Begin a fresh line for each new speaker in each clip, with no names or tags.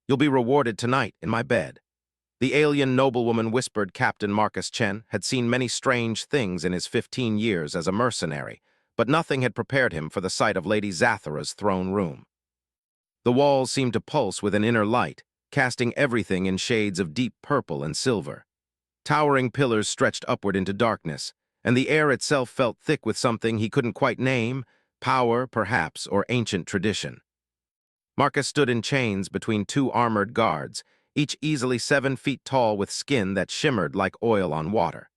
You'll be rewarded tonight in my bed." The alien noblewoman whispered Captain Marcus Chen had seen many strange things in his 15 years as a mercenary, but nothing had prepared him for the sight of Lady Zathara's throne room. The walls seemed to pulse with an inner light, casting everything in shades of deep purple and silver. Towering pillars stretched upward into darkness, and the air itself felt thick with something he couldn't quite name, power, perhaps, or ancient tradition. Marcus stood in chains between two armored guards, each easily 7 feet tall with skin that shimmered like oil on water.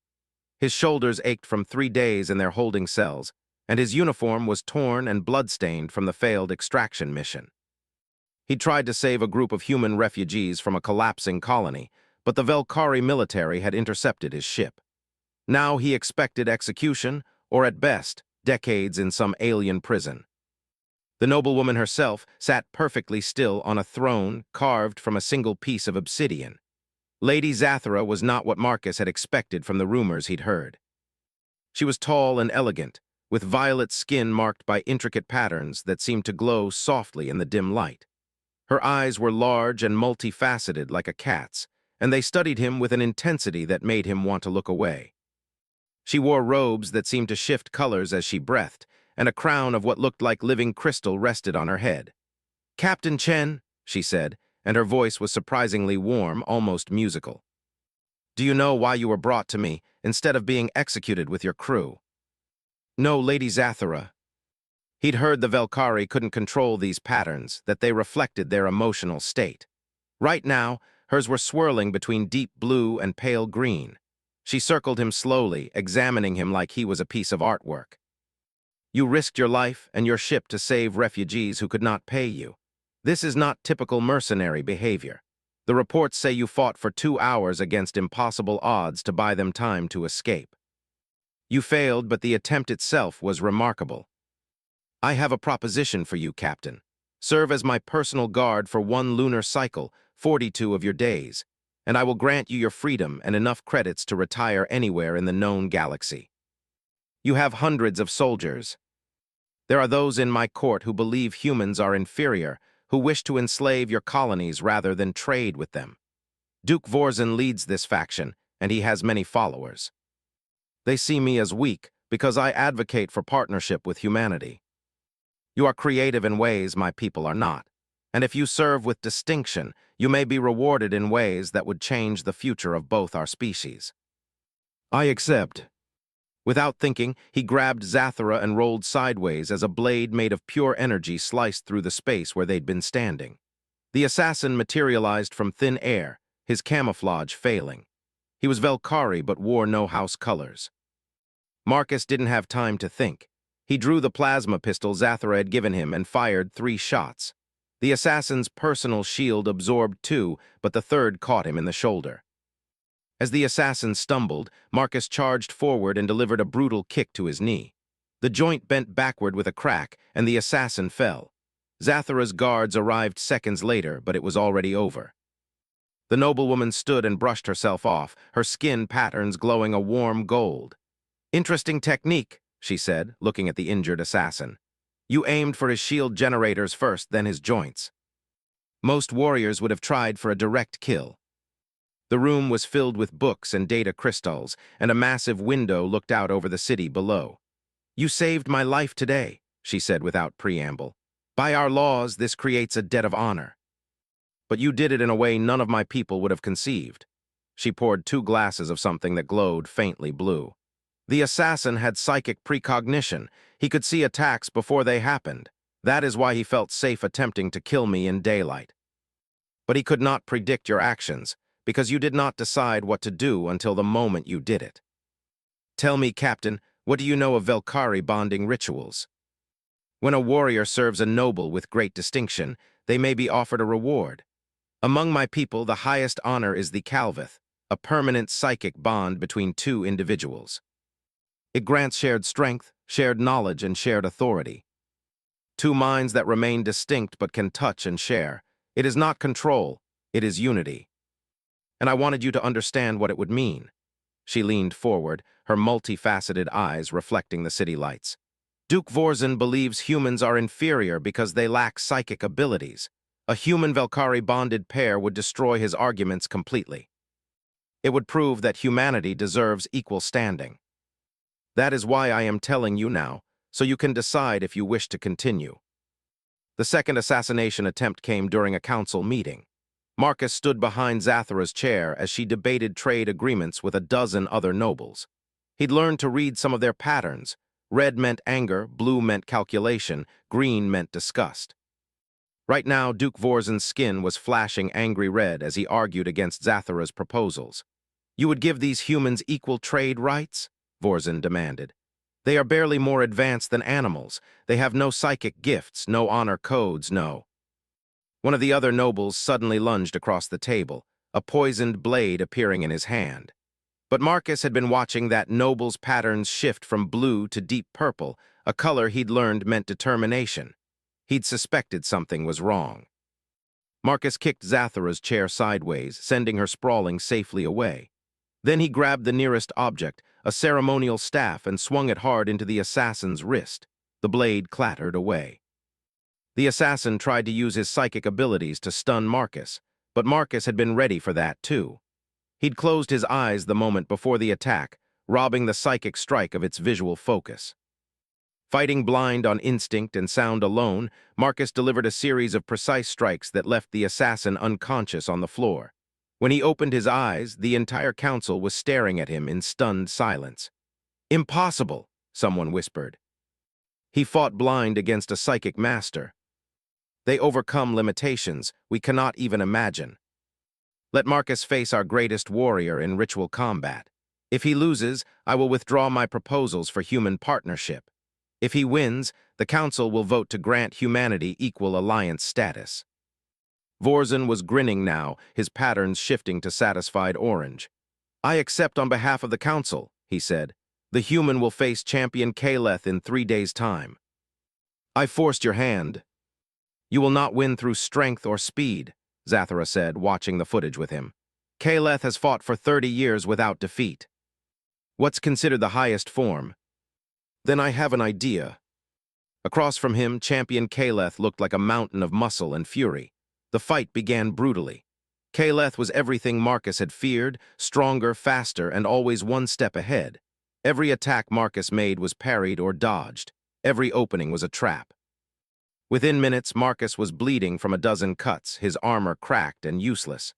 His shoulders ached from 3 days in their holding cells, and his uniform was torn and blood-stained from the failed extraction mission. He tried to save a group of human refugees from a collapsing colony, but the Velkari military had intercepted his ship. Now he expected execution, or at best, decades in some alien prison. The noblewoman herself sat perfectly still on a throne carved from a single piece of obsidian. Lady Zathara was not what Marcus had expected from the rumors he'd heard. She was tall and elegant, with violet skin marked by intricate patterns that seemed to glow softly in the dim light. Her eyes were large and multifaceted like a cat's, and they studied him with an intensity that made him want to look away. She wore robes that seemed to shift colors as she breathed, and a crown of what looked like living crystal rested on her head. "Captain Chen," she said, and her voice was surprisingly warm, almost musical. "Do you know why you were brought to me, instead of being executed with your crew?" "No, Lady Zathara." He'd heard the Velkari couldn't control these patterns, that they reflected their emotional state. Right now, hers were swirling between deep blue and pale green. She circled him slowly, examining him like he was a piece of artwork. "You risked your life and your ship to save refugees who could not pay you. This is not typical mercenary behavior. The reports say you fought for 2 hours against impossible odds to buy them time to escape. You failed, but the attempt itself was remarkable. I have a proposition for you, Captain. Serve as my personal guard for 1 lunar cycle, 42 of your days, and I will grant you your freedom and enough credits to retire anywhere in the known galaxy. You have hundreds of soldiers. There are those in my court who believe humans are inferior, who wish to enslave your colonies rather than trade with them. Duke Vorzin leads this faction, and he has many followers. They see me as weak because I advocate for partnership with humanity. You are creative in ways my people are not, and if you serve with distinction, you may be rewarded in ways that would change the future of both our species." "I accept." Without thinking, he grabbed Zathara and rolled sideways as a blade made of pure energy sliced through the space where they'd been standing. The assassin materialized from thin air, his camouflage failing. He was Velkari but wore no house colors. Marcus didn't have time to think. He drew the plasma pistol Zathara had given him and fired 3 shots. The assassin's personal shield absorbed 2, but the third caught him in the shoulder. As the assassin stumbled, Marcus charged forward and delivered a brutal kick to his knee. The joint bent backward with a crack, and the assassin fell. Zathara's guards arrived seconds later, but it was already over. The noblewoman stood and brushed herself off, her skin patterns glowing a warm gold. "Interesting technique," she said, looking at the injured assassin. "You aimed for his shield generators first, then his joints. Most warriors would have tried for a direct kill." The room was filled with books and data crystals, and a massive window looked out over the city below. "You saved my life today," she said without preamble. "By our laws, this creates a debt of honor. But you did it in a way none of my people would have conceived." She poured 2 glasses of something that glowed faintly blue. "The assassin had psychic precognition. He could see attacks before they happened. That is why he felt safe attempting to kill me in daylight. But he could not predict your actions, because you did not decide what to do until the moment you did it. Tell me, Captain, what do you know of Velkari bonding rituals? When a warrior serves a noble with great distinction, they may be offered a reward. Among my people, the highest honor is the Calvith, a permanent psychic bond between 2 individuals. It grants shared strength, shared knowledge, and shared authority. 2 minds that remain distinct but can touch and share. It is not control, it is unity. And I wanted you to understand what it would mean." She leaned forward, her multifaceted eyes reflecting the city lights. "Duke Vorzin believes humans are inferior because they lack psychic abilities. A human Velkari bonded pair would destroy his arguments completely. It would prove that humanity deserves equal standing. That is why I am telling you now, so you can decide if you wish to continue. The second assassination attempt came during a council meeting. Marcus stood behind Zathara's chair as she debated trade agreements with a dozen other nobles. He'd learned to read some of their patterns. Red meant anger, blue meant calculation, green meant disgust. Right now, Duke Vorzen's skin was flashing angry red as he argued against Zathara's proposals. You would give these humans equal trade rights? Vorzen demanded. They are barely more advanced than animals. They have no psychic gifts, no honor codes, no. One of the other nobles suddenly lunged across the table, a poisoned blade appearing in his hand. But Marcus had been watching that noble's patterns shift from blue to deep purple, a color he'd learned meant determination. He'd suspected something was wrong. Marcus kicked Zathara's chair sideways, sending her sprawling safely away. Then he grabbed the nearest object, a ceremonial staff, and swung it hard into the assassin's wrist. The blade clattered away. The assassin tried to use his psychic abilities to stun Marcus, but Marcus had been ready for that too. He'd closed his eyes the moment before the attack, robbing the psychic strike of its visual focus. Fighting blind on instinct and sound alone, Marcus delivered a series of precise strikes that left the assassin unconscious on the floor. When he opened his eyes, the entire council was staring at him in stunned silence. "Impossible," someone whispered. "He fought blind against a psychic master. They overcome limitations we cannot even imagine. Let Marcus face our greatest warrior in ritual combat. If he loses, I will withdraw my proposals for human partnership. If he wins, the council will vote to grant humanity equal alliance status." Vorzen was grinning now, his patterns shifting to satisfied orange. "I accept on behalf of the council," he said. "The human will face champion Kaleth in 3 days' time." "I forced your hand." "You will not win through strength or speed," Zathara said, watching the footage with him. "Kaleth has fought for 30 years without defeat." "What's considered the highest form?" "Then I have an idea." Across from him, champion Kaleth looked like a mountain of muscle and fury. The fight began brutally. Kaleth was everything Marcus had feared, stronger, faster, and always one step ahead. Every attack Marcus made was parried or dodged. Every opening was a trap. Within minutes, Marcus was bleeding from a dozen cuts, his armor cracked and useless.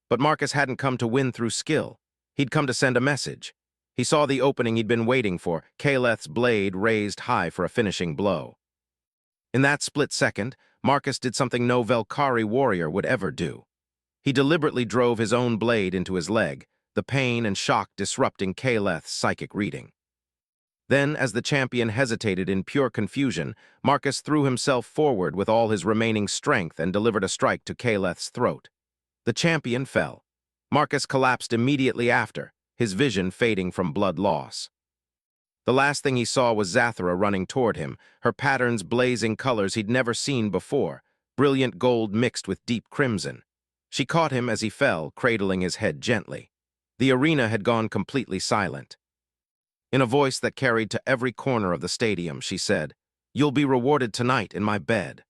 But Marcus hadn't come to win through skill. He'd come to send a message. He saw the opening he'd been waiting for, Kaleth's blade raised high for a finishing blow. In that split second, Marcus did something no Velkari warrior would ever do. He deliberately drove his own blade into his leg, the pain and shock disrupting Kaleth's psychic reading. Then, as the champion hesitated in pure confusion, Marcus threw himself forward with all his remaining strength and delivered a strike to Kaleth's throat. The champion fell. Marcus collapsed immediately after, his vision fading from blood loss. The last thing he saw was Zathara running toward him, her patterns blazing colors he'd never seen before, brilliant gold mixed with deep crimson. She caught him as he fell, cradling his head gently. The arena had gone completely silent. In a voice that carried to every corner of the stadium, she said, "You'll be rewarded tonight in my bed."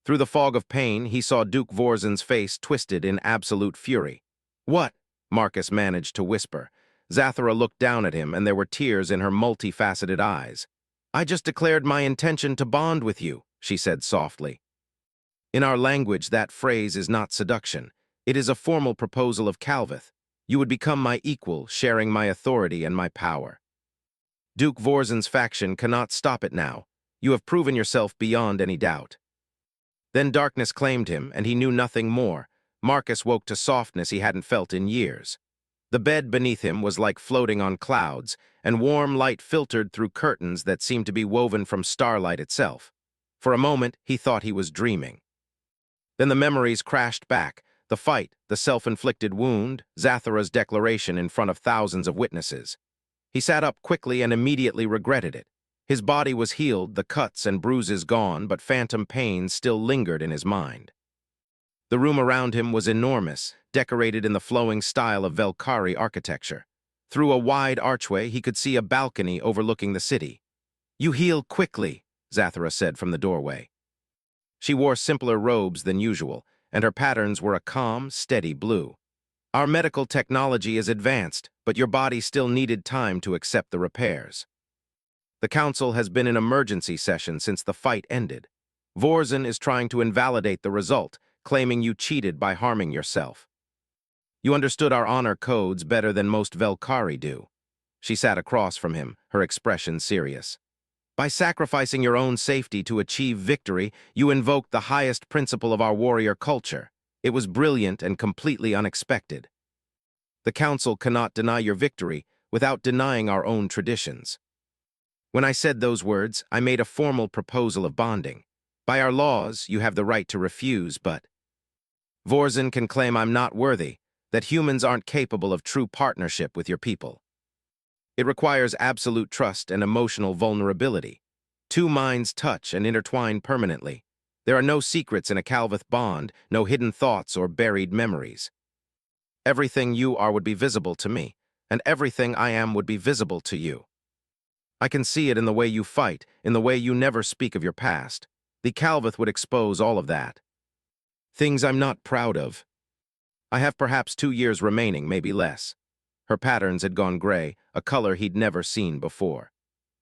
Through the fog of pain, he saw Duke Vorzen's face twisted in absolute fury. "What?" Marcus managed to whisper. Zathara looked down at him, and there were tears in her multifaceted eyes. "I just declared my intention to bond with you," she said softly. "In our language, that phrase is not seduction. It is a formal proposal of Calveth. You would become my equal, sharing my authority and my power. Duke Vorzen's faction cannot stop it now. You have proven yourself beyond any doubt." Then darkness claimed him, and he knew nothing more. Marcus woke to softness he hadn't felt in years. The bed beneath him was like floating on clouds, and warm light filtered through curtains that seemed to be woven from starlight itself. For a moment, he thought he was dreaming. Then the memories crashed back, the fight, the self-inflicted wound, Zathara's declaration in front of thousands of witnesses. He sat up quickly and immediately regretted it. His body was healed, the cuts and bruises gone, but phantom pains still lingered in his mind. The room around him was enormous, decorated in the flowing style of Velkari architecture. Through a wide archway, he could see a balcony overlooking the city. "You heal quickly," Zathara said from the doorway. She wore simpler robes than usual, and her patterns were a calm, steady blue. Our medical technology is advanced, but your body still needed time to accept the repairs. The council has been in emergency session since the fight ended. Vorzin is trying to invalidate the result, claiming you cheated by harming yourself. You understood our honor codes better than most Velkari do. She sat across from him, her expression serious. By sacrificing your own safety to achieve victory, you invoked the highest principle of our warrior culture. It was brilliant and completely unexpected. The council cannot deny your victory without denying our own traditions. When I said those words, I made a formal proposal of bonding. By our laws, you have the right to refuse, but Vorzin can claim I'm not worthy, that humans aren't capable of true partnership with your people. It requires absolute trust and emotional vulnerability. Two minds touch and intertwine permanently. There are no secrets in a Calvith bond, no hidden thoughts or buried memories. Everything you are would be visible to me, and everything I am would be visible to you. I can see it in the way you fight, in the way you never speak of your past. The Calvith would expose all of that. Things I'm not proud of. I have perhaps 2 years remaining, maybe less. Her patterns had gone gray, a color he'd never seen before.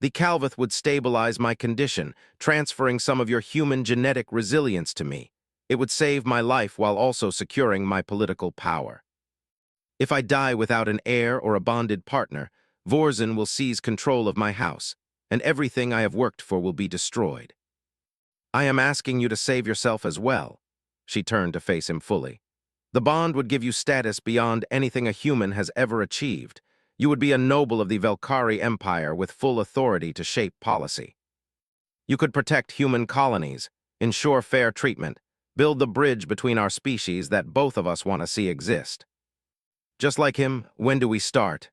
The Calvith would stabilize my condition, transferring some of your human genetic resilience to me. It would save my life while also securing my political power. If I die without an heir or a bonded partner, Vorzin will seize control of my house, and everything I have worked for will be destroyed. I am asking you to save yourself as well. She turned to face him fully. The bond would give you status beyond anything a human has ever achieved. You would be a noble of the Velkari Empire with full authority to shape policy. You could protect human colonies, ensure fair treatment, build the bridge between our species that both of us want to see exist. Just like him, when do we start?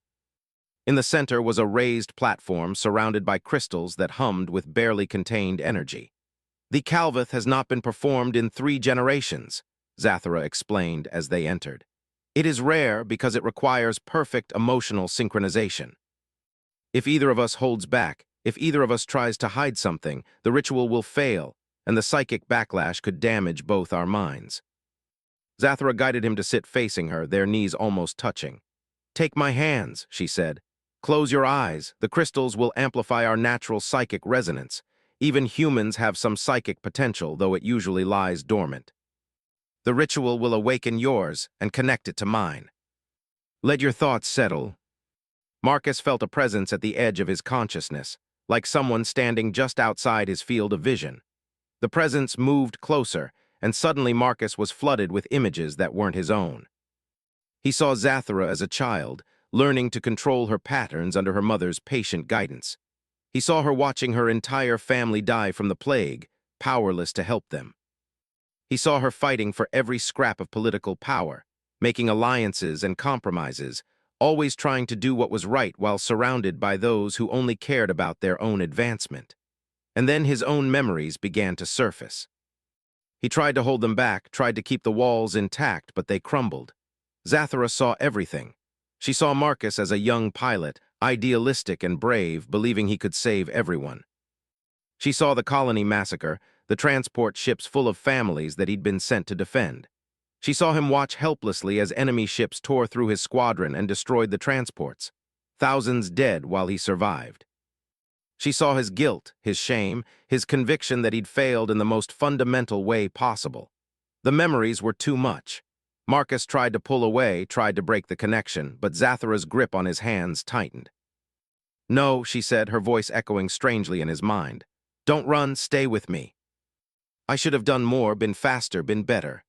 In the center was a raised platform surrounded by crystals that hummed with barely contained energy. The Calvith has not been performed in 3 generations, Zathura explained as they entered. It is rare because it requires perfect emotional synchronization. If either of us holds back, if either of us tries to hide something, the ritual will fail, and the psychic backlash could damage both our minds. Zathura guided him to sit facing her, their knees almost touching. "Take my hands," she said. "Close your eyes. The crystals will amplify our natural psychic resonance. Even humans have some psychic potential, though it usually lies dormant. The ritual will awaken yours and connect it to mine. Let your thoughts settle." Marcus felt a presence at the edge of his consciousness, like someone standing just outside his field of vision. The presence moved closer, and suddenly Marcus was flooded with images that weren't his own. He saw Zathura as a child, learning to control her patterns under her mother's patient guidance. He saw her watching her entire family die from the plague, powerless to help them. He saw her fighting for every scrap of political power, making alliances and compromises, always trying to do what was right while surrounded by those who only cared about their own advancement. And then his own memories began to surface. He tried to hold them back, tried to keep the walls intact, but they crumbled. Zathura saw everything. She saw Marcus as a young pilot, idealistic and brave, believing he could save everyone. She saw the colony massacre, the transport ships full of families that he'd been sent to defend. She saw him watch helplessly as enemy ships tore through his squadron and destroyed the transports. Thousands dead while he survived. She saw his guilt, his shame, his conviction that he'd failed in the most fundamental way possible. The memories were too much. Marcus tried to pull away, tried to break the connection, but Zathura's grip on his hands tightened. "No," she said, her voice echoing strangely in his mind. "Don't run, stay with me. I should have done more, been faster, been better.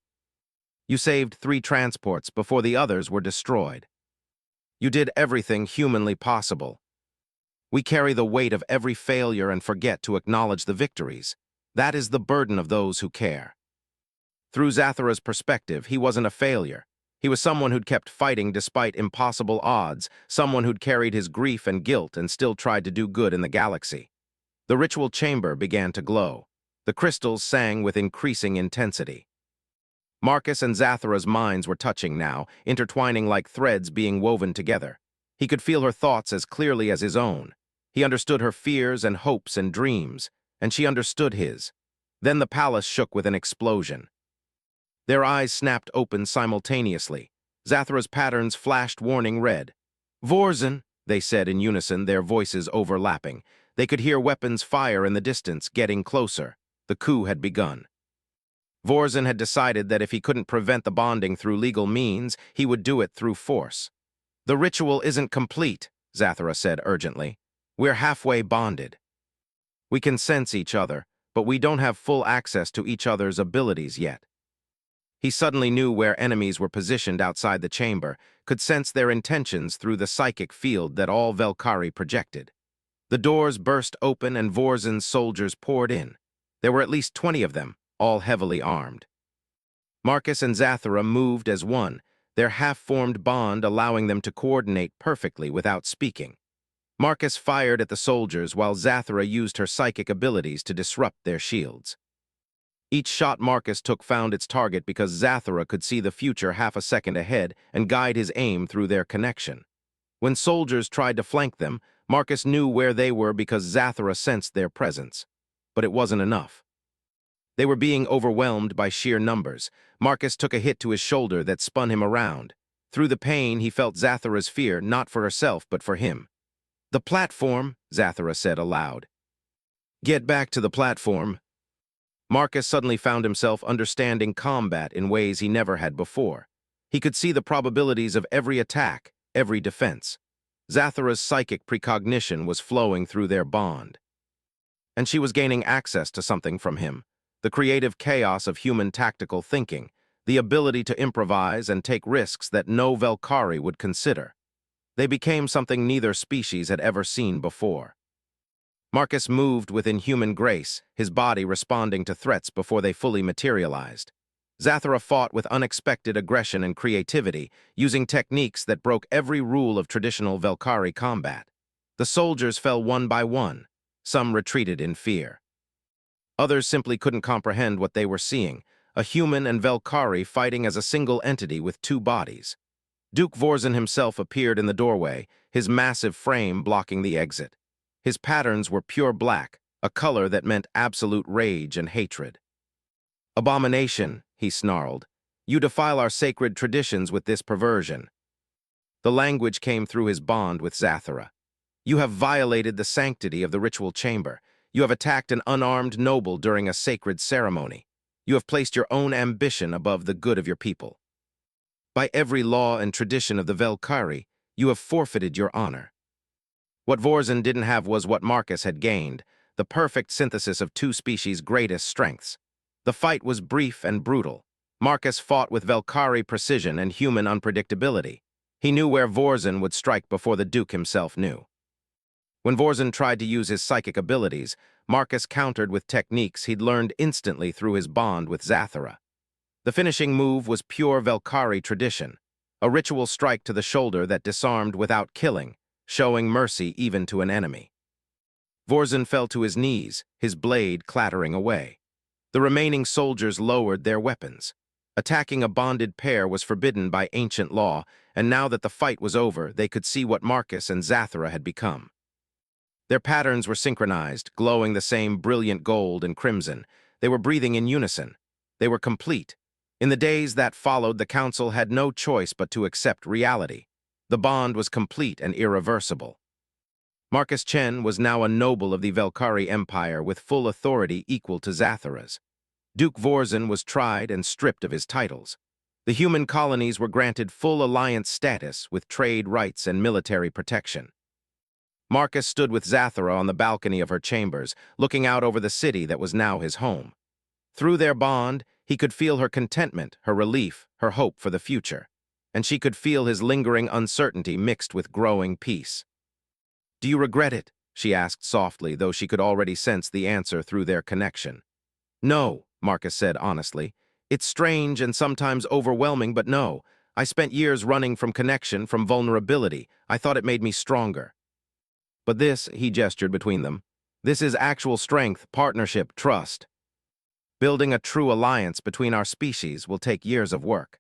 You saved 3 transports before the others were destroyed. You did everything humanly possible. We carry the weight of every failure and forget to acknowledge the victories. That is the burden of those who care." Through Zathura's perspective, he wasn't a failure. He was someone who'd kept fighting despite impossible odds, someone who'd carried his grief and guilt and still tried to do good in the galaxy. The ritual chamber began to glow. The crystals sang with increasing intensity. Marcus and Zathura's minds were touching now, intertwining like threads being woven together. He could feel her thoughts as clearly as his own. He understood her fears and hopes and dreams, and she understood his. Then the palace shook with an explosion. Their eyes snapped open simultaneously. Zathra's patterns flashed warning red. "Vorzin," they said in unison, their voices overlapping. They could hear weapons fire in the distance, getting closer. The coup had begun. Vorzin had decided that if he couldn't prevent the bonding through legal means, he would do it through force. "The ritual isn't complete," Zathra said urgently. "We're halfway bonded. We can sense each other, but we don't have full access to each other's abilities yet." He suddenly knew where enemies were positioned outside the chamber, could sense their intentions through the psychic field that all Velkhari projected. The doors burst open and Vorzin's soldiers poured in. There were at least 20 of them, all heavily armed. Marcus and Zathra moved as one, their half-formed bond allowing them to coordinate perfectly without speaking. Marcus fired at the soldiers while Zathra used her psychic abilities to disrupt their shields. Each shot Marcus took found its target because Zathra could see the future half a second ahead and guide his aim through their connection. When soldiers tried to flank them, Marcus knew where they were because Zathra sensed their presence. But it wasn't enough. They were being overwhelmed by sheer numbers. Marcus took a hit to his shoulder that spun him around. Through the pain, he felt Zathra's fear, not for herself, but for him. "The platform," Zathra said aloud. "Get back to the platform." Marcus suddenly found himself understanding combat in ways he never had before. He could see the probabilities of every attack, every defense. Zathra's psychic precognition was flowing through their bond. And she was gaining access to something from him, the creative chaos of human tactical thinking, the ability to improvise and take risks that no Velkhari would consider. They became something neither species had ever seen before. Marcus moved with inhuman grace, his body responding to threats before they fully materialized. Zathra fought with unexpected aggression and creativity, using techniques that broke every rule of traditional Velkhari combat. The soldiers fell one by one. Some retreated in fear. Others simply couldn't comprehend what they were seeing, a human and Velkhari fighting as a single entity with two bodies. Duke Vorzin himself appeared in the doorway, his massive frame blocking the exit. His patterns were pure black, a color that meant absolute rage and hatred. "Abomination," he snarled. "You defile our sacred traditions with this perversion." The language came through his bond with Zathra. "You have violated the sanctity of the ritual chamber. You have attacked an unarmed noble during a sacred ceremony. You have placed your own ambition above the good of your people. By every law and tradition of the Velkhari, you have forfeited your honor." What Vorzin didn't have was what Marcus had gained, the perfect synthesis of two species' greatest strengths. The fight was brief and brutal. Marcus fought with Velkhari precision and human unpredictability. He knew where Vorzin would strike before the Duke himself knew. When Vorzin tried to use his psychic abilities, Marcus countered with techniques he'd learned instantly through his bond with Zathra. The finishing move was pure Velkhari tradition, a ritual strike to the shoulder that disarmed without killing, showing mercy even to an enemy. Vorzin fell to his knees, his blade clattering away. The remaining soldiers lowered their weapons. Attacking a bonded pair was forbidden by ancient law, and now that the fight was over, they could see what Marcus and Zathra had become. Their patterns were synchronized, glowing the same brilliant gold and crimson. They were breathing in unison. They were complete. In the days that followed, the council had no choice but to accept reality. The bond was complete and irreversible. Marcus Chen was now a noble of the Velkhari Empire with full authority equal to Zathra's. Duke Vorzin was tried and stripped of his titles. The human colonies were granted full alliance status with trade rights and military protection. Marcus stood with Zathra on the balcony of her chambers, looking out over the city that was now his home. Through their bond, he could feel her contentment, her relief, her hope for the future. And she could feel his lingering uncertainty mixed with growing peace. "Do you regret it?" she asked softly, though she could already sense the answer through their connection. "No," Marcus said honestly. "It's strange and sometimes overwhelming, but no. I spent years running from connection, from vulnerability. I thought it made me stronger. But this," he gestured between them, "this is actual strength, partnership, trust. Building a true alliance between our species will take years of work."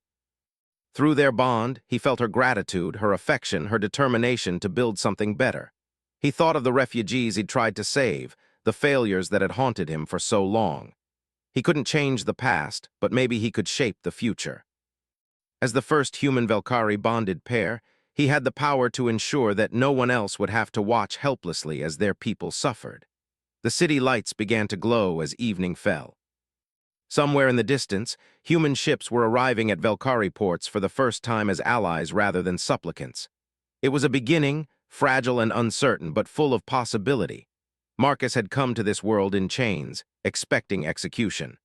Through their bond, he felt her gratitude, her affection, her determination to build something better. He thought of the refugees he'd tried to save, the failures that had haunted him for so long. He couldn't change the past, but maybe he could shape the future. As the first human Velkari bonded pair, he had the power to ensure that no one else would have to watch helplessly as their people suffered. The city lights began to glow as evening fell. Somewhere in the distance, human ships were arriving at Velkari ports for the first time as allies rather than supplicants. It was a beginning, fragile and uncertain, but full of possibility. Marcus had come to this world in chains, expecting execution.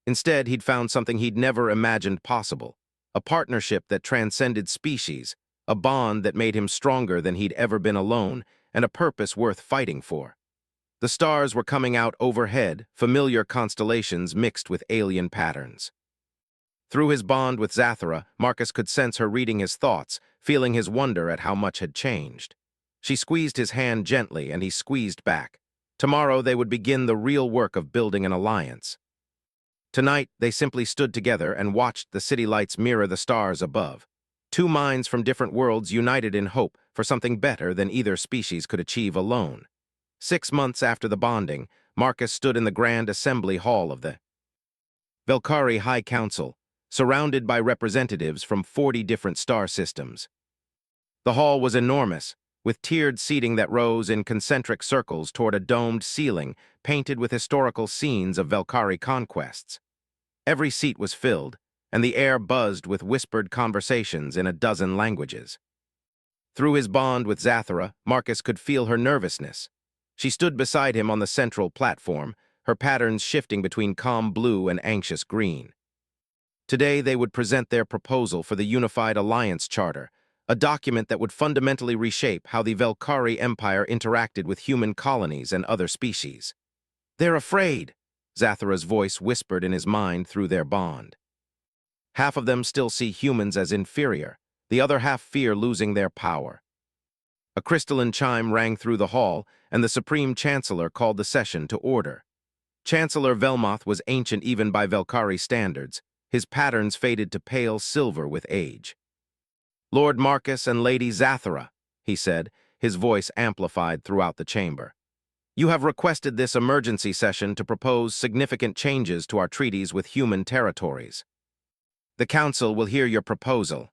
Instead, he'd found something he'd never imagined possible, a partnership that transcended species, a bond that made him stronger than he'd ever been alone, and a purpose worth fighting for. The stars were coming out overhead, familiar constellations mixed with alien patterns. Through his bond with Zathara, Marcus could sense her reading his thoughts, feeling his wonder at how much had changed. She squeezed his hand gently, and he squeezed back. Tomorrow they would begin the real work of building an alliance. Tonight, they simply stood together and watched the city lights mirror the stars above. Two minds from different worlds united in hope for something better than either species could achieve alone. 6 months after the bonding, Marcus stood in the Grand Assembly Hall of the Velkari High Council, surrounded by representatives from 40 different star systems. The hall was enormous, with tiered seating that rose in concentric circles toward a domed ceiling painted with historical scenes of Velkari conquests. Every seat was filled, and the air buzzed with whispered conversations in a dozen languages. Through his bond with Zathara, Marcus could feel her nervousness. She stood beside him on the central platform, her patterns shifting between calm blue and anxious green. Today they would present their proposal for the Unified Alliance Charter, a document that would fundamentally reshape how the Velkari Empire interacted with human colonies and other species. "They're afraid," Zathara's voice whispered in his mind through their bond. Half of them still see humans as inferior, the other half fear losing their power. A crystalline chime rang through the hall, and the Supreme Chancellor called the session to order. Chancellor Velmoth was ancient even by Velkari standards. His patterns faded to pale silver with age. "Lord Marcus and Lady Zathara," he said, his voice amplified throughout the chamber. "You have requested this emergency session to propose significant changes to our treaties with human territories. The Council will hear your proposal.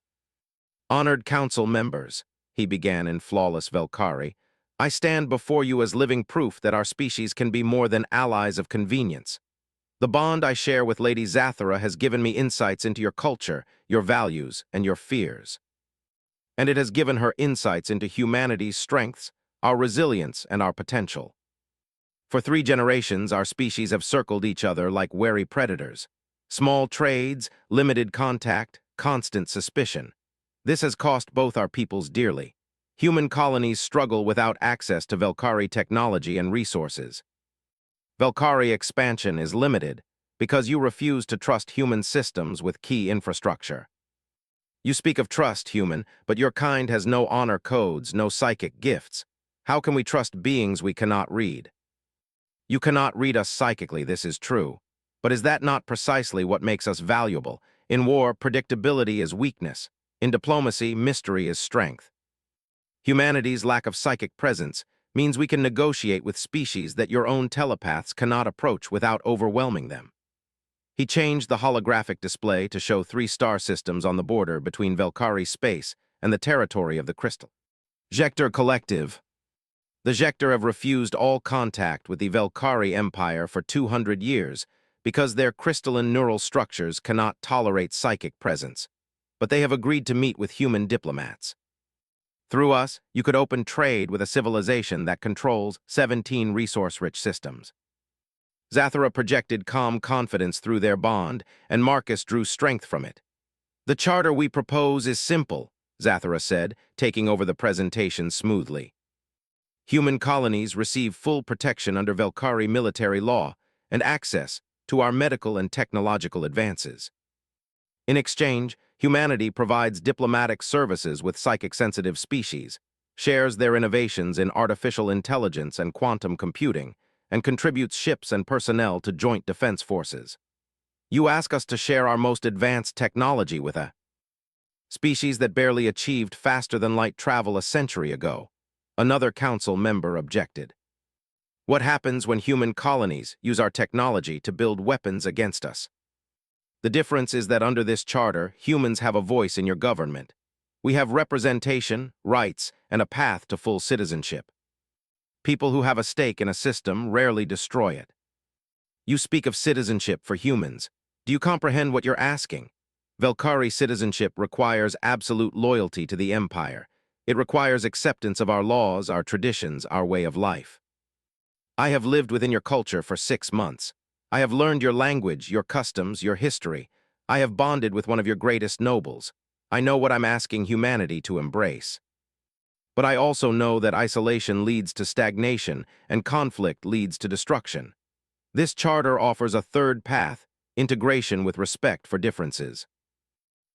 Honored Council members," he began in flawless Velkari, "I stand before you as living proof that our species can be more than allies of convenience. The bond I share with Lady Zathara has given me insights into your culture, your values, and your fears. And it has given her insights into humanity's strengths, our resilience, and our potential. For 3 generations, our species have circled each other like wary predators. Small trades, limited contact, constant suspicion. This has cost both our peoples dearly. Human colonies struggle without access to Velkari technology and resources. Velkari expansion is limited because you refuse to trust human systems with key infrastructure. You speak of trust, human, but your kind has no honor codes, no psychic gifts. How can we trust beings we cannot read? You cannot read us psychically, this is true. But is that not precisely what makes us valuable? In war, predictability is weakness. In diplomacy, mystery is strength. Humanity's lack of psychic presence means we can negotiate with species that your own telepaths cannot approach without overwhelming them." He changed the holographic display to show 3 star systems on the border between Velkari space and the territory of the Crystal Jector Collective. The Jector have refused all contact with the Velkari Empire for 200 years because their crystalline neural structures cannot tolerate psychic presence, but they have agreed to meet with human diplomats. Through us, you could open trade with a civilization that controls 17 resource-rich systems. Zathara projected calm confidence through their bond, and Marcus drew strength from it. "The charter we propose is simple," Zathara said, taking over the presentation smoothly. "Human colonies receive full protection under Velkari military law and access to our medical and technological advances. In exchange, humanity provides diplomatic services with psychic-sensitive species, shares their innovations in artificial intelligence and quantum computing, and contributes ships and personnel to joint defense forces. You ask us to share our most advanced technology with a species that barely achieved faster-than-light travel a century ago," another council member objected. What happens when human colonies use our technology to build weapons against us? The difference is that under this charter, humans have a voice in your government. We have representation, rights, and a path to full citizenship. People who have a stake in a system rarely destroy it. You speak of citizenship for humans. Do you comprehend what you're asking? Velkari citizenship requires absolute loyalty to the Empire. It requires acceptance of our laws, our traditions, our way of life. I have lived within your culture for 6 months. I have learned your language, your customs, your history. I have bonded with one of your greatest nobles. I know what I'm asking humanity to embrace. But I also know that isolation leads to stagnation and conflict leads to destruction. This charter offers a third path, integration with respect for differences.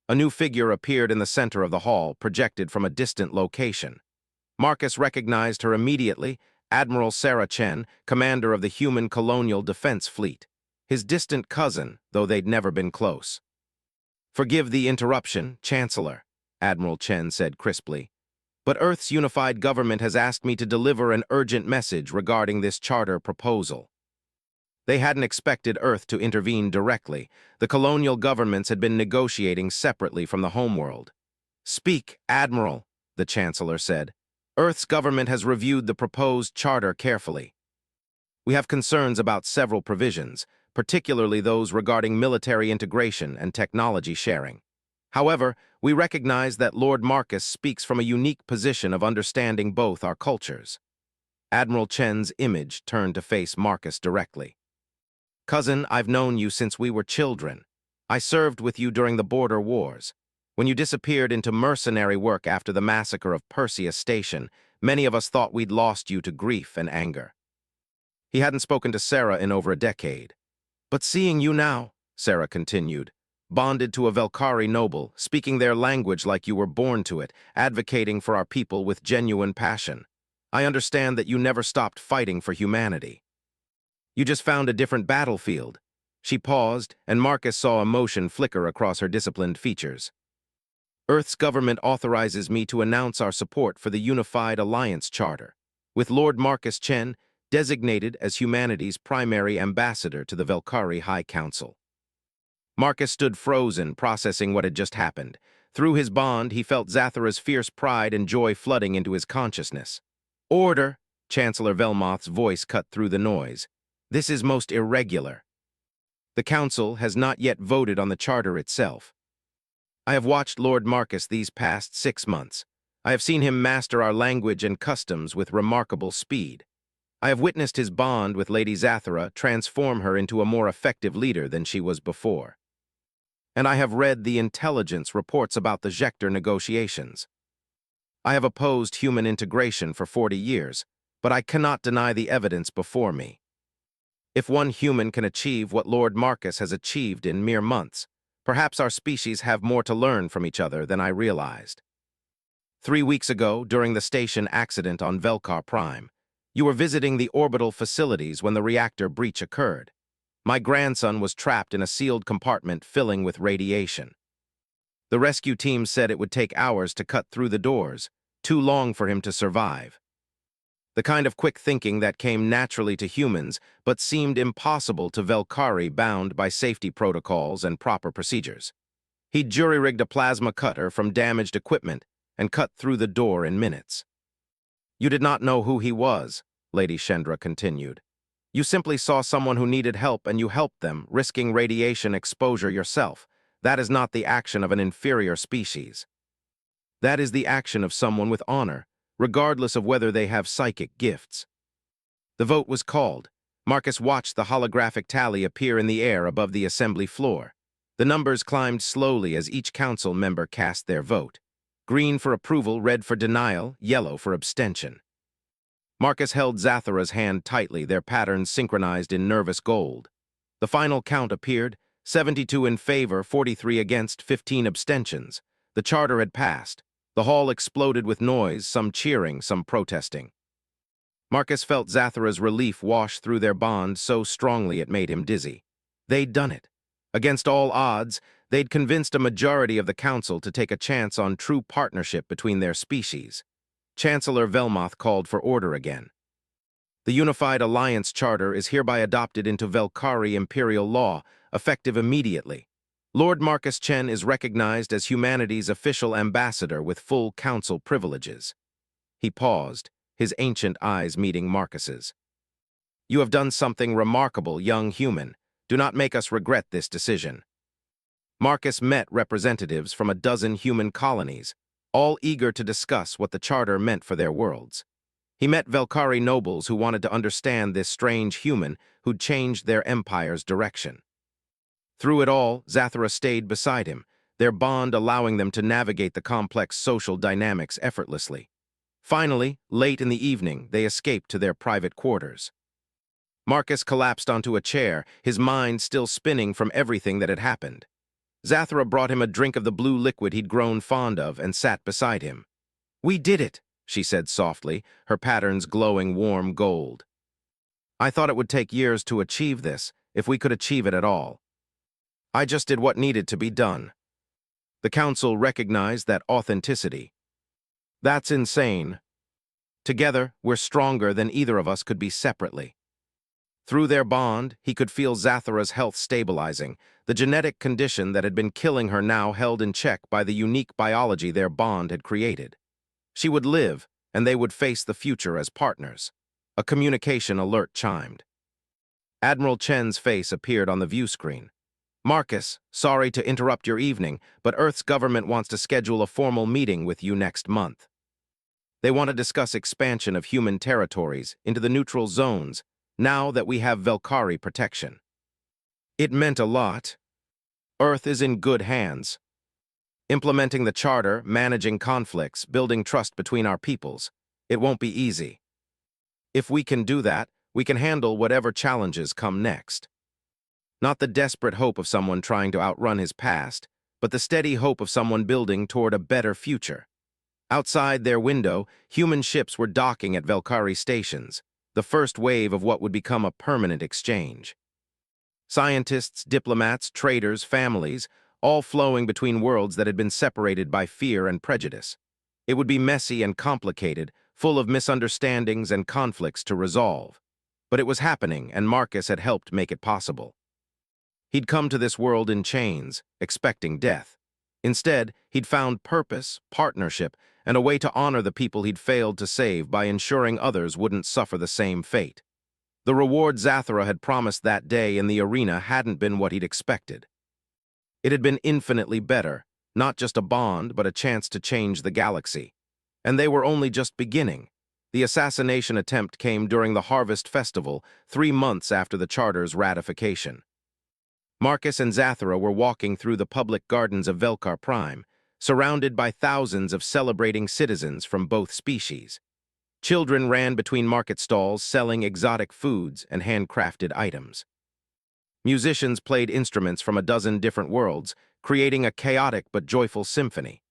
A new figure appeared in the center of the hall, projected from a distant location. Marcus recognized her immediately, Admiral Sarah Chen, commander of the Human Colonial Defense Fleet. His distant cousin, though they'd never been close. "Forgive the interruption, Chancellor," Admiral Chen said crisply. "But Earth's unified government has asked me to deliver an urgent message regarding this charter proposal." They hadn't expected Earth to intervene directly. The colonial governments had been negotiating separately from the homeworld. "Speak, Admiral," the Chancellor said. "Earth's government has reviewed the proposed charter carefully. We have concerns about several provisions, particularly those regarding military integration and technology sharing. However, we recognize that Lord Marcus speaks from a unique position of understanding both our cultures." Admiral Chen's image turned to face Marcus directly. "Cousin, I've known you since we were children. I served with you during the border wars. When you disappeared into mercenary work after the massacre of Perseus Station, many of us thought we'd lost you to grief and anger." He hadn't spoken to Sarah in over a decade. "But seeing you now," Sarah continued, "bonded to a Velkari noble, speaking their language like you were born to it, advocating for our people with genuine passion. I understand that you never stopped fighting for humanity. You just found a different battlefield." She paused, and Marcus saw emotion flicker across her disciplined features. "Earth's government authorizes me to announce our support for the Unified Alliance Charter, with Lord Marcus Chen designated as humanity's primary ambassador to the Velkari High Council." Marcus stood frozen, processing what had just happened. Through his bond, he felt Zathara's fierce pride and joy flooding into his consciousness. "Order!" Chancellor Velmoth's voice cut through the noise. "This is most irregular. The Council has not yet voted on the charter itself. I have watched Lord Marcus these past 6 months. I have seen him master our language and customs with remarkable speed. I have witnessed his bond with Lady Zathara transform her into a more effective leader than she was before. And I have read the intelligence reports about the Schecter negotiations. I have opposed human integration for 40 years, but I cannot deny the evidence before me. If one human can achieve what Lord Marcus has achieved in mere months, perhaps our species have more to learn from each other than I realized. 3 weeks ago, during the station accident on Velkar Prime, you were visiting the orbital facilities when the reactor breach occurred. My grandson was trapped in a sealed compartment filling with radiation. The rescue team said it would take hours to cut through the doors, too long for him to survive. The kind of quick thinking that came naturally to humans, but seemed impossible to Velkari bound by safety protocols and proper procedures. He jury-rigged a plasma cutter from damaged equipment and cut through the door in minutes. You did not know who he was, Lady Shendra continued. You simply saw someone who needed help and you helped them, risking radiation exposure yourself. That is not the action of an inferior species. That is the action of someone with honor, regardless of whether they have psychic gifts. The vote was called. Marcus watched the holographic tally appear in the air above the assembly floor. The numbers climbed slowly as each council member cast their vote. Green for approval, red for denial, yellow for abstention. Marcus held Zathara's hand tightly, their patterns synchronized in nervous gold. The final count appeared, 72 in favor, 43 against, 15 abstentions. The charter had passed. The hall exploded with noise, some cheering, some protesting. Marcus felt Zathara's relief wash through their bond so strongly it made him dizzy. They'd done it. Against all odds, they'd convinced a majority of the council to take a chance on true partnership between their species. Chancellor Velmoth called for order again. The Unified Alliance Charter is hereby adopted into Velkari imperial law, effective immediately. Lord Marcus Chen is recognized as humanity's official ambassador with full council privileges. He paused, his ancient eyes meeting Marcus's. You have done something remarkable, young human. Do not make us regret this decision. Marcus met representatives from a dozen human colonies, all eager to discuss what the charter meant for their worlds. He met Velkari nobles who wanted to understand this strange human who'd changed their empire's direction. Through it all, Zathura stayed beside him, their bond allowing them to navigate the complex social dynamics effortlessly. Finally, late in the evening, they escaped to their private quarters. Marcus collapsed onto a chair, his mind still spinning from everything that had happened. Zathura brought him a drink of the blue liquid he'd grown fond of and sat beside him. "We did it," she said softly, her patterns glowing warm gold. "I thought it would take years to achieve this, if we could achieve it at all. I just did what needed to be done." The council recognized that authenticity. "That's insane. Together, we're stronger than either of us could be separately." Through their bond, he could feel Zathura's health stabilizing, the genetic condition that had been killing her now held in check by the unique biology their bond had created. She would live, and they would face the future as partners. A communication alert chimed. Admiral Chen's face appeared on the view screen. "Marcus, sorry to interrupt your evening, but Earth's government wants to schedule a formal meeting with you next month. They want to discuss expansion of human territories into the neutral zones, now that we have Velkari protection." It meant a lot. Earth is in good hands. Implementing the charter, managing conflicts, building trust between our peoples. It won't be easy. If we can do that, we can handle whatever challenges come next. Not the desperate hope of someone trying to outrun his past, but the steady hope of someone building toward a better future. Outside their window, human ships were docking at Velkari stations, the first wave of what would become a permanent exchange. Scientists, diplomats, traders, families, all flowing between worlds that had been separated by fear and prejudice. It would be messy and complicated, full of misunderstandings and conflicts to resolve. But it was happening, and Marcus had helped make it possible. He'd come to this world in chains, expecting death. Instead, he'd found purpose, partnership, and a way to honor the people he'd failed to save by ensuring others wouldn't suffer the same fate. The reward Zathura had promised that day in the arena hadn't been what he'd expected. It had been infinitely better, not just a bond, but a chance to change the galaxy. And they were only just beginning. The assassination attempt came during the Harvest Festival, 3 months after the Charter's ratification. Marcus and Zathura were walking through the public gardens of Velkar Prime, surrounded by thousands of celebrating citizens from both species. Children ran between market stalls selling exotic foods and handcrafted items. Musicians played instruments from a dozen different worlds, creating a chaotic but joyful symphony.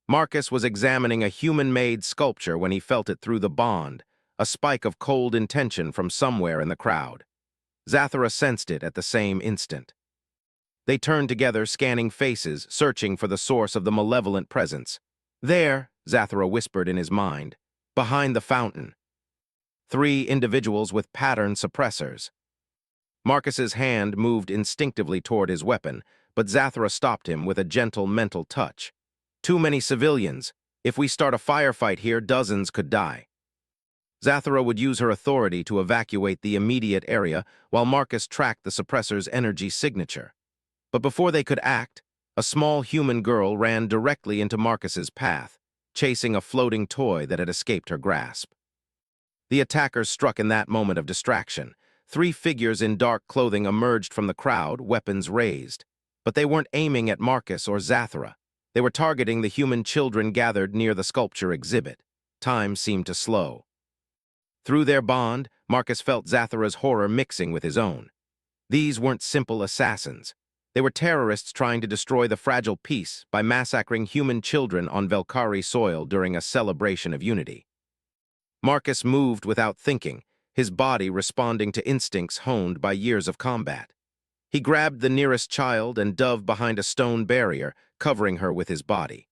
Marcus was examining a human-made sculpture when he felt it through the bond, a spike of cold intention from somewhere in the crowd. Zathura sensed it at the same instant. They turned together, scanning faces, searching for the source of the malevolent presence. "There," Zathura whispered in his mind, "behind the fountain." 3 individuals with pattern suppressors. Marcus's hand moved instinctively toward his weapon, but Zathura stopped him with a gentle mental touch. "Too many civilians. If we start a firefight here, dozens could die." Zathura would use her authority to evacuate the immediate area while Marcus tracked the suppressor's energy signature. But before they could act, a small human girl ran directly into Marcus's path, chasing a floating toy that had escaped her grasp. The attackers struck in that moment of distraction. 3 figures in dark clothing emerged from the crowd, weapons raised. But they weren't aiming at Marcus or Zathura. They were targeting the human children gathered near the sculpture exhibit. Time seemed to slow. Through their bond, Marcus felt Zathura's horror mixing with his own. These weren't simple assassins. They were terrorists trying to destroy the fragile peace by massacring human children on Velkari soil during a celebration of unity. Marcus moved without thinking, his body responding to instincts honed by years of combat. He grabbed the nearest child and dove behind a stone barrier, covering her with his body.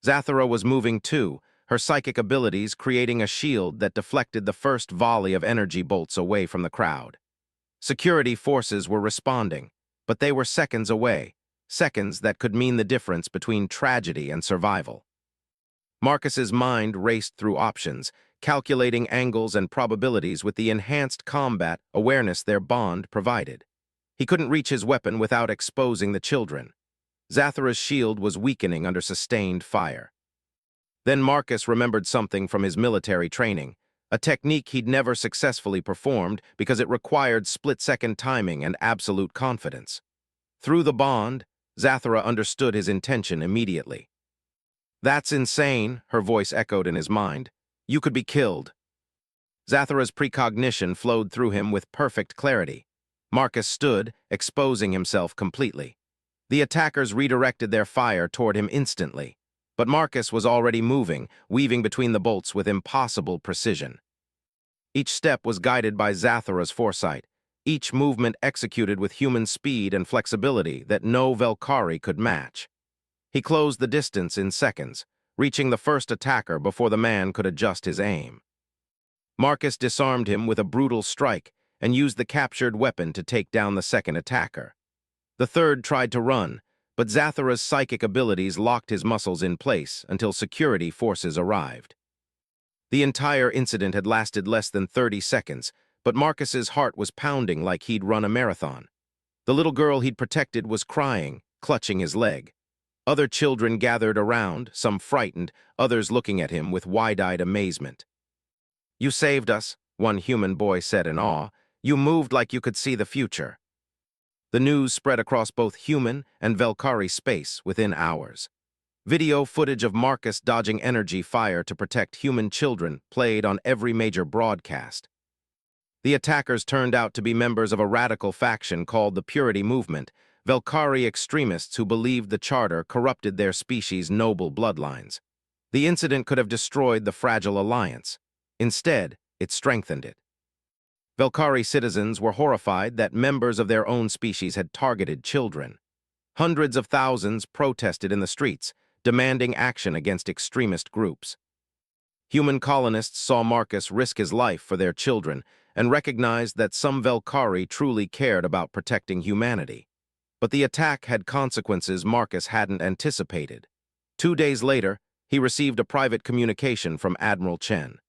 Zathura was moving too, her psychic abilities creating a shield that deflected the first volley of energy bolts away from the crowd. Security forces were responding, but they were seconds away, seconds that could mean the difference between tragedy and survival. Marcus's mind raced through options, calculating angles and probabilities with the enhanced combat awareness their bond provided. He couldn't reach his weapon without exposing the children. Zathara's shield was weakening under sustained fire. Then Marcus remembered something from his military training, a technique he'd never successfully performed because it required split-second timing and absolute confidence. Through the bond, Zathara understood his intention immediately. "That's insane," her voice echoed in his mind. "You could be killed." Zathara's precognition flowed through him with perfect clarity. Marcus stood, exposing himself completely. The attackers redirected their fire toward him instantly, but Marcus was already moving, weaving between the bolts with impossible precision. Each step was guided by Zathara's foresight, each movement executed with human speed and flexibility that no Velkhari could match. He closed the distance in seconds, reaching the first attacker before the man could adjust his aim. Marcus disarmed him with a brutal strike and used the captured weapon to take down the second attacker. The third tried to run, but Zathara's psychic abilities locked his muscles in place until security forces arrived. The entire incident had lasted less than 30 seconds, but Marcus's heart was pounding like he'd run a marathon. The little girl he'd protected was crying, clutching his leg. Other children gathered around, some frightened, others looking at him with wide-eyed amazement. "You saved us," one human boy said in awe. "You moved like you could see the future." The news spread across both human and Velkhari space within hours. Video footage of Marcus dodging energy fire to protect human children played on every major broadcast. The attackers turned out to be members of a radical faction called the Purity Movement, Velkhari extremists who believed the charter corrupted their species' noble bloodlines. The incident could have destroyed the fragile alliance. Instead, it strengthened it. Velkhari citizens were horrified that members of their own species had targeted children. Hundreds of thousands protested in the streets, demanding action against extremist groups. Human colonists saw Marcus risk his life for their children and recognized that some Velkhari truly cared about protecting humanity. But the attack had consequences Marcus hadn't anticipated. 2 days later, he received a private communication from Admiral Chen.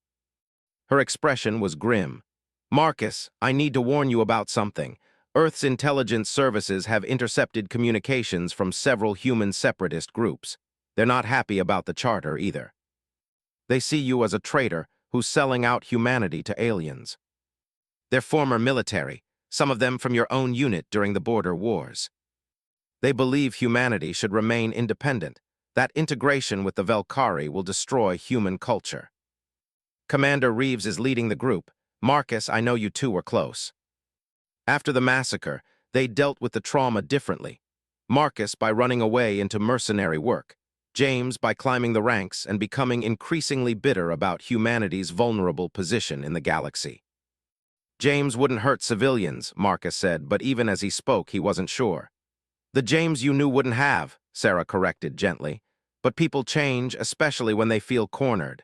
Her expression was grim. "Marcus, I need to warn you about something. Earth's intelligence services have intercepted communications from several human separatist groups. They're not happy about the charter either. They see you as a traitor who's selling out humanity to aliens. They're former military, some of them from your own unit during the border wars. They believe humanity should remain independent. That integration with the Velkhari will destroy human culture. Commander Reeves is leading the group. Marcus, I know you two were close." After the massacre, they dealt with the trauma differently. Marcus by running away into mercenary work. James by climbing the ranks and becoming increasingly bitter about humanity's vulnerable position in the galaxy. "James wouldn't hurt civilians," Marcus said, but even as he spoke, he wasn't sure. "The James you knew wouldn't have," Sarah corrected gently. "But people change, especially when they feel cornered.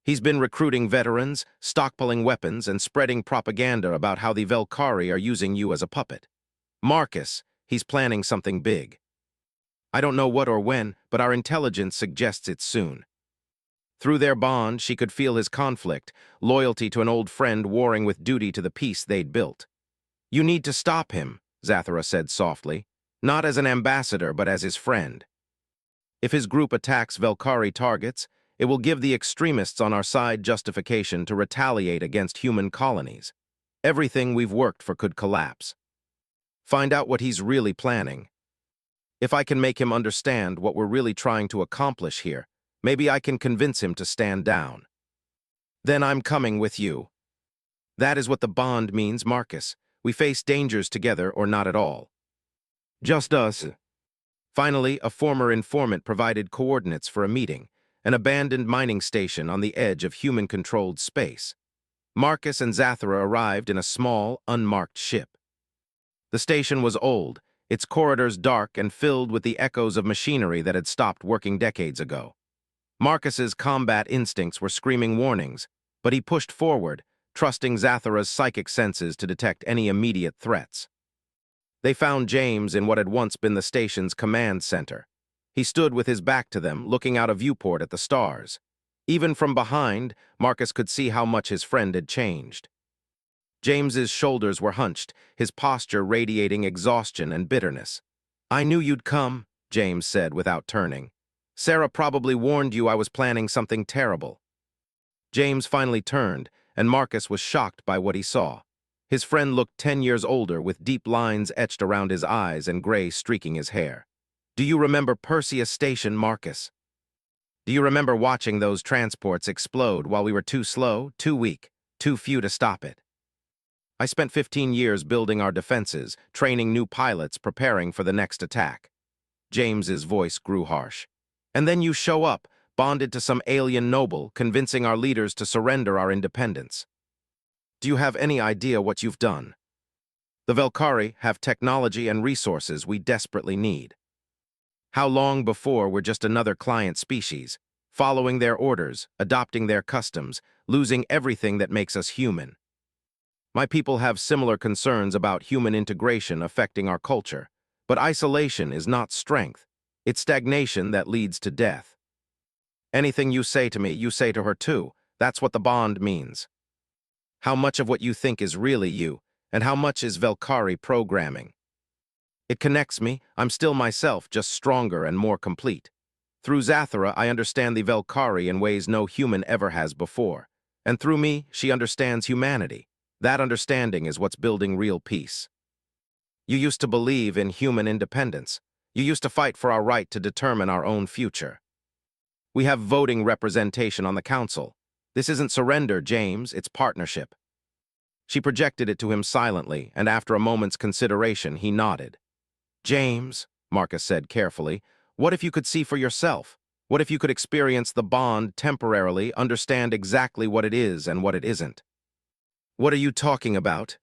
He's been recruiting veterans, stockpiling weapons, and spreading propaganda about how the Velkhari are using you as a puppet. Marcus, he's planning something big. I don't know what or when, but our intelligence suggests it's soon." Through their bond, she could feel his conflict, loyalty to an old friend warring with duty to the peace they'd built. "You need to stop him," Zathara said softly, "not as an ambassador, but as his friend. If his group attacks Velkhari targets, it will give the extremists on our side justification to retaliate against human colonies. Everything we've worked for could collapse. Find out what he's really planning. If I can make him understand what we're really trying to accomplish here, maybe I can convince him to stand down. Then I'm coming with you. That is what the bond means, Marcus. We face dangers together or not at all. Just us." Finally, a former informant provided coordinates for a meeting, an abandoned mining station on the edge of human-controlled space. Marcus and Zathara arrived in a small, unmarked ship. The station was old, its corridors dark and filled with the echoes of machinery that had stopped working decades ago. Marcus's combat instincts were screaming warnings, but he pushed forward, trusting Zathara's psychic senses to detect any immediate threats. They found James in what had once been the station's command center. He stood with his back to them, looking out a viewport at the stars. Even from behind, Marcus could see how much his friend had changed. James's shoulders were hunched, his posture radiating exhaustion and bitterness. "I knew you'd come," James said without turning. "Sarah probably warned you I was planning something terrible." James finally turned, and Marcus was shocked by what he saw. His friend looked 10 years older, with deep lines etched around his eyes and gray streaking his hair. "Do you remember Perseus Station, Marcus? Do you remember watching those transports explode while we were too slow, too weak, too few to stop it? I spent 15 years building our defenses, training new pilots, preparing for the next attack." James's voice grew harsh. "And then you show up, bonded to some alien noble, convincing our leaders to surrender our independence. Do you have any idea what you've done? The Velkari have technology and resources we desperately need. How long before we're just another client species, following their orders, adopting their customs, losing everything that makes us human? My people have similar concerns about human integration affecting our culture, but isolation is not strength. It's stagnation that leads to death. Anything you say to me, you say to her too. That's what the bond means. How much of what you think is really you, and how much is Velkari programming? It connects me. I'm still myself, just stronger and more complete. Through Zathara, I understand the Velkari in ways no human ever has before. And through me, she understands humanity. That understanding is what's building real peace. You used to believe in human independence. You used to fight for our right to determine our own future. We have voting representation on the council. This isn't surrender, James, it's partnership." She projected it to him silently, and after a moment's consideration, he nodded. "James," Marcus said carefully, "what if you could see for yourself? What if you could experience the bond temporarily, understand exactly what it is and what it isn't?" "What are you talking about?"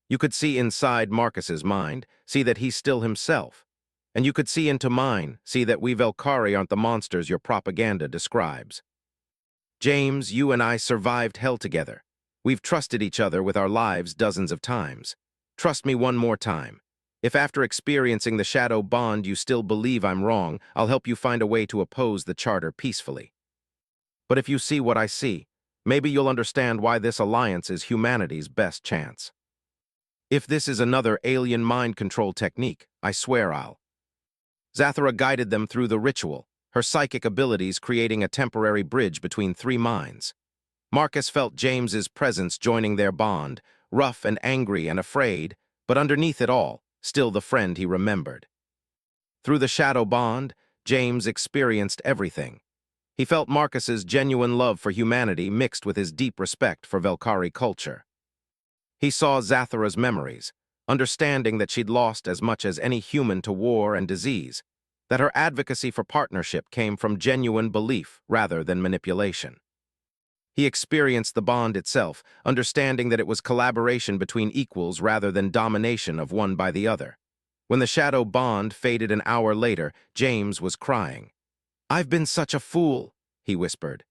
You could see inside Marcus's mind, see that he's still himself. And you could see into mine, see that we Velkari aren't the monsters your propaganda describes. James, you and I survived hell together. We've trusted each other with our lives dozens of times. Trust me one more time. If after experiencing the shadow bond you still believe I'm wrong, I'll help you find a way to oppose the charter peacefully. But if you see what I see, maybe you'll understand why this alliance is humanity's best chance. If this is another alien mind control technique, I swear I'll. Zathara guided them through the ritual, her psychic abilities creating a temporary bridge between three minds. Marcus felt James's presence joining their bond, rough and angry and afraid, but underneath it all, still the friend he remembered. Through the shadow bond, James experienced everything. He felt Marcus's genuine love for humanity mixed with his deep respect for Velkari culture. He saw Zathara's memories, understanding that she'd lost as much as any human to war and disease, that her advocacy for partnership came from genuine belief rather than manipulation. He experienced the bond itself, understanding that it was collaboration between equals rather than domination of one by the other. When the shadow bond faded an hour later, James was crying. "I've been such a fool," he whispered.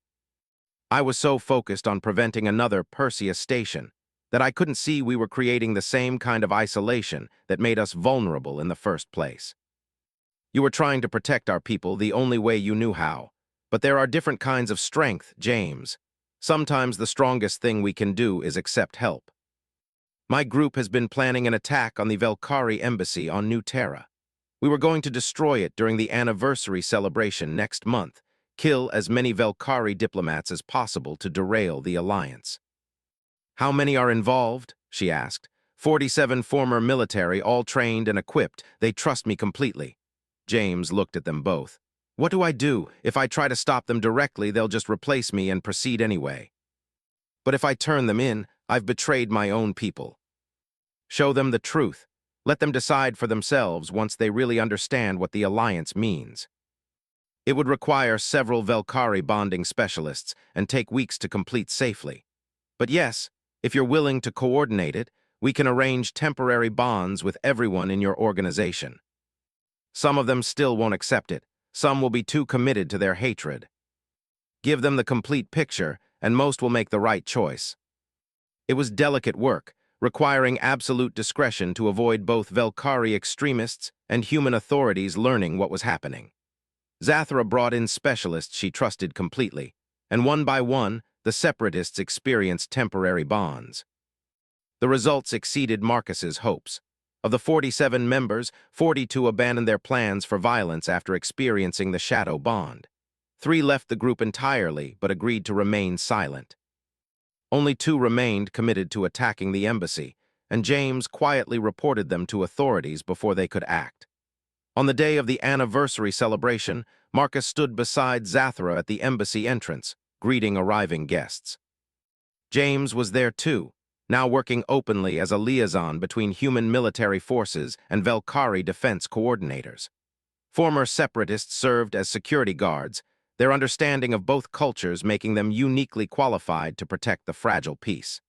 "I was so focused on preventing another Perseus station that I couldn't see we were creating the same kind of isolation that made us vulnerable in the first place. You were trying to protect our people the only way you knew how. But there are different kinds of strength, James. Sometimes the strongest thing we can do is accept help. My group has been planning an attack on the Velkari embassy on New Terra. We were going to destroy it during the anniversary celebration next month, kill as many Velkari diplomats as possible to derail the alliance." "How many are involved?" she asked. 47 former military, all trained and equipped. They trust me completely." James looked at them both. "What do I do? If I try to stop them directly, they'll just replace me and proceed anyway. But if I turn them in, I've betrayed my own people. Show them the truth. Let them decide for themselves once they really understand what the alliance means. It would require several Velkari bonding specialists and take weeks to complete safely. But yes, if you're willing to coordinate it, we can arrange temporary bonds with everyone in your organization. Some of them still won't accept it. Some will be too committed to their hatred. Give them the complete picture, and most will make the right choice. It was delicate work, requiring absolute discretion to avoid both Velkhari extremists and human authorities learning what was happening. Zathra brought in specialists she trusted completely, and one by one, the separatists experienced temporary bonds. The results exceeded Marcus's hopes. Of the 47 members, 42 abandoned their plans for violence after experiencing the shadow bond. 3 left the group entirely but agreed to remain silent. Only 2 remained committed to attacking the embassy, and James quietly reported them to authorities before they could act. On the day of the anniversary celebration, Marcus stood beside Zathra at the embassy entrance, greeting arriving guests. James was there too, now working openly as a liaison between human military forces and Velkhari defense coordinators. Former separatists served as security guards, their understanding of both cultures making them uniquely qualified to protect the fragile peace.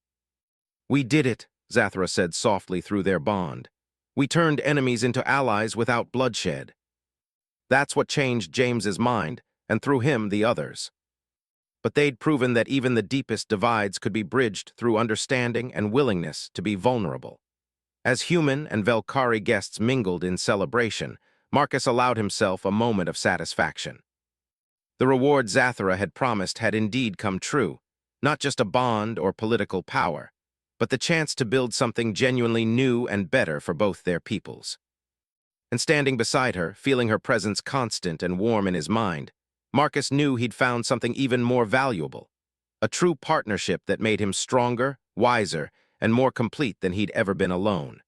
"We did it," Zathra said softly through their bond. "We turned enemies into allies without bloodshed." That's what changed James's mind, and through him the others. But they'd proven that even the deepest divides could be bridged through understanding and willingness to be vulnerable. As human and Velkhari guests mingled in celebration, Marcus allowed himself a moment of satisfaction. The reward Zathra had promised had indeed come true, not just a bond or political power, but the chance to build something genuinely new and better for both their peoples. And standing beside her, feeling her presence constant and warm in his mind, Marcus knew he'd found something even more valuable, a true partnership that made him stronger, wiser, and more complete than he'd ever been alone.